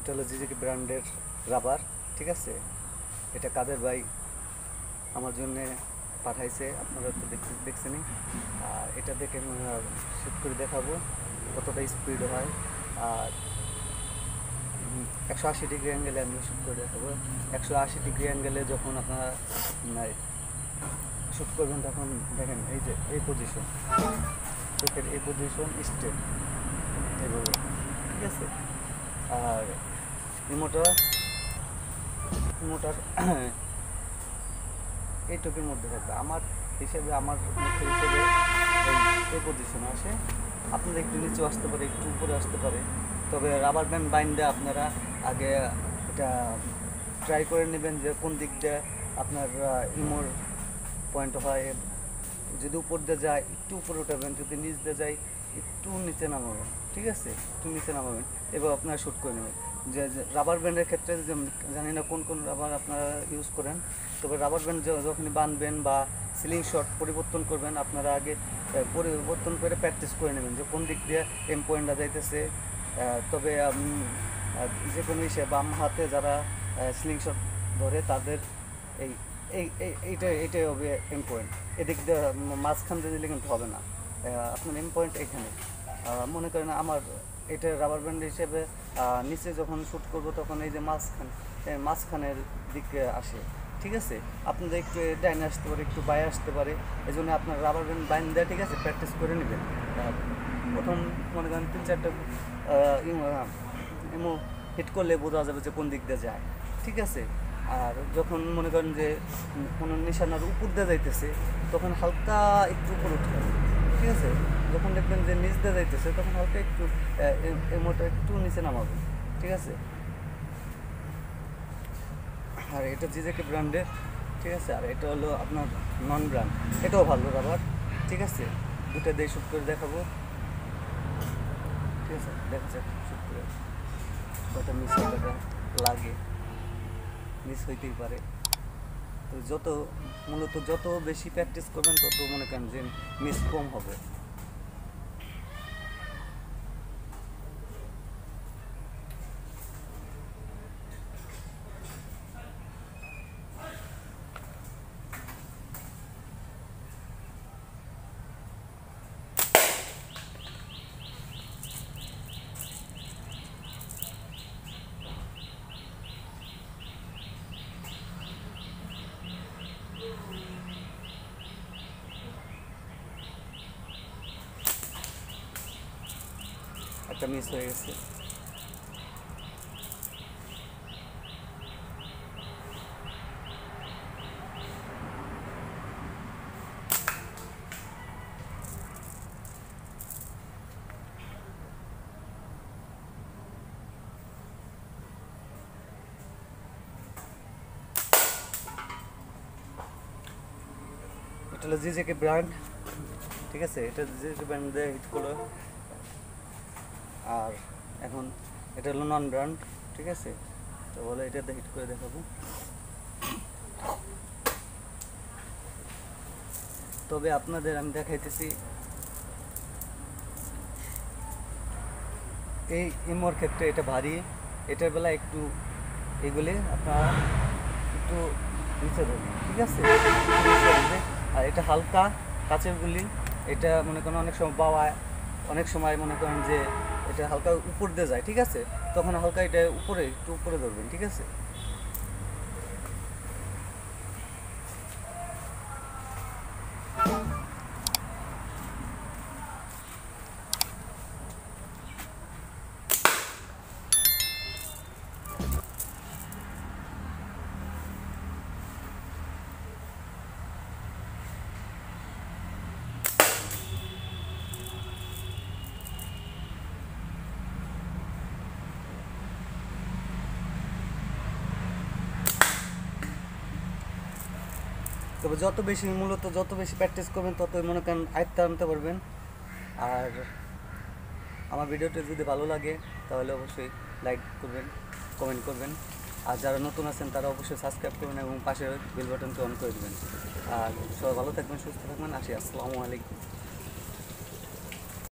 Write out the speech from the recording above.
এটা হলো জিজেকে ব্র্যান্ডের রাবার, ঠিক আছে। এটা কাদের ভাই আমার জন্যে পাঠাইছে, আপনারা তো দেখছেনই। আর এটা দেখে শুট করে দেখাবো কতটা স্পিড হয়। আর 180 ডিগ্রি অ্যাঙ্গেলে আমি শ্যুট করে দেখাবো। 180 ডিগ্রি অ্যাঙ্গেলে যখন আপনারা শ্যুট করবেন তখন দেখেন এই যে এই পজিশন, চোখের এই পজিশন স্ট্রেট এইভাবে, ঠিক আছে। আর ইমোটার এইটুকুর মধ্যে থাকবে আমার হিসেবে, আমার মুখের হিসেবে এই পজিশনে আসে। আপনাদের একটু নিচেও আসতে পারে, একটু উপরে আসতে পারে। তবে রাবার ব্যান্ড বাইন্ডে আপনারা আগে এটা ট্রাই করে নেবেন যে কোন দিক দিয়ে আপনার ইমোর পয়েন্ট হয়। যদি উপর দিয়ে যায় একটু উপরে উঠাবেন, যদি নিচ দিয়ে যায় একটু নিচে নামাবেন, ঠিক আছে, একটু নিচে নামাবেন। এবার আপনারা শ্যুট করে নেবেন। যে রাবার ব্যান্ডের ক্ষেত্রে জানি না কোন রাবার আপনারা ইউজ করেন, তবে রাবার ব্যান্ড যখনই বাঁধবেন বা সিলিং শট পরিবর্তন করবেন, আপনারা আগে পরিবর্তন করে প্র্যাকটিস করে নেবেন যে কোন দিক দিয়ে এম পয়েন্টটা যাইতেছে। তবে যে কোনো বাম হাতে যারা স্লিং শট ধরে তাদের এইটাই হবে এম পয়েন্ট। এদিক দিয়ে মাঝখান দিয়ে দিলে কিন্তু হবে না, আপনার এম পয়েন্ট এখানে। মনে করেন আমার এটা রাবার ব্যান্ড হিসেবে নিচে যখন শ্যুট করবো তখন এই যে মাঝখানের দিকে আসে, ঠিক আছে। আপনাদের একটু ডাইনে আসতে পারে, একটু বাইরে আসতে পারে, এই জন্য আপনার রাবার ব্যান্ড বাইন দেয়, ঠিক আছে, প্র্যাকটিস করে নেবেন। প্রথম মনে করেন 3-4টা এমো হিট করলে বোঝা যাবে যে কোন দিক দিয়ে যায়, ঠিক আছে। আর যখন মনে করেন যে কোনো নিশানার উপর দিয়ে যাইতেছে তখন হালকা একটু উপর উঠে, ঠিক আছে। যখন দেখবেন যে নিচ দিয়ে যাইতেছে তখন হালকা একটু এমোটা একটু নিচে নামাবে, ঠিক আছে। আর এটা জিজেকে ব্র্যান্ডের, ঠিক আছে। আর এটা হলো আপনার নন ব্র্যান্ড, এটাও ভালো রাবার, ঠিক আছে। দুটো দিয়ে শ্যুট করে দেখাবো, ঠিক আছে। দেখা যাক শ্যুট করে কটা মিস কটা লাগে, মিস হইতেই পারে। তো মূলত যত বেশি প্র্যাকটিস করবেন তত মনে করেন যে মিস কম হবে। একটা মিস হয়ে গেছে। এটা হলো জিজেকে ব্র্যান্ড, ঠিক আছে। এটা জিজেকে ব্র্যান্ড দিয়ে হিট করলো। আর এখন এটা হলো নন ব্র্যান্ড, ঠিক আছে। তো বলে এটাতে হিট করে দেখাবো। তবে আপনাদের আমি দেখাইতেছি এই ইমোর ক্ষেত্রে এটা ভারী, এটার বেলা একটু এগুলি আপনারা একটু নিচে ধরবেন, ঠিক আছে। আর এটা হালকা কাচের গুলি, এটা মনে করেন অনেক সময় বাওয়ায়, অনেক সময় মনে করেন যে এটা হালকা উপর দিয়ে যায়, ঠিক আছে। তখন হালকা এটা একটু উপরে ধরবেন, ঠিক আছে। তবে যত বেশি প্র্যাকটিস করবেন ততই মনে করেন আয়ত্তে আনতে পারবেন। আর আমার ভিডিওটা যদি ভালো লাগে তাহলে অবশ্যই লাইক করবেন, কমেন্ট করবেন। আর যারা নতুন আছেন তারা অবশ্যই সাবস্ক্রাইব করবেন এবং পাশের বেল বাটনটি অন করে দেবেন। আর সবাই ভালো থাকবেন, সুস্থ থাকবেন। আসি, আসসালামু আলাইকুম।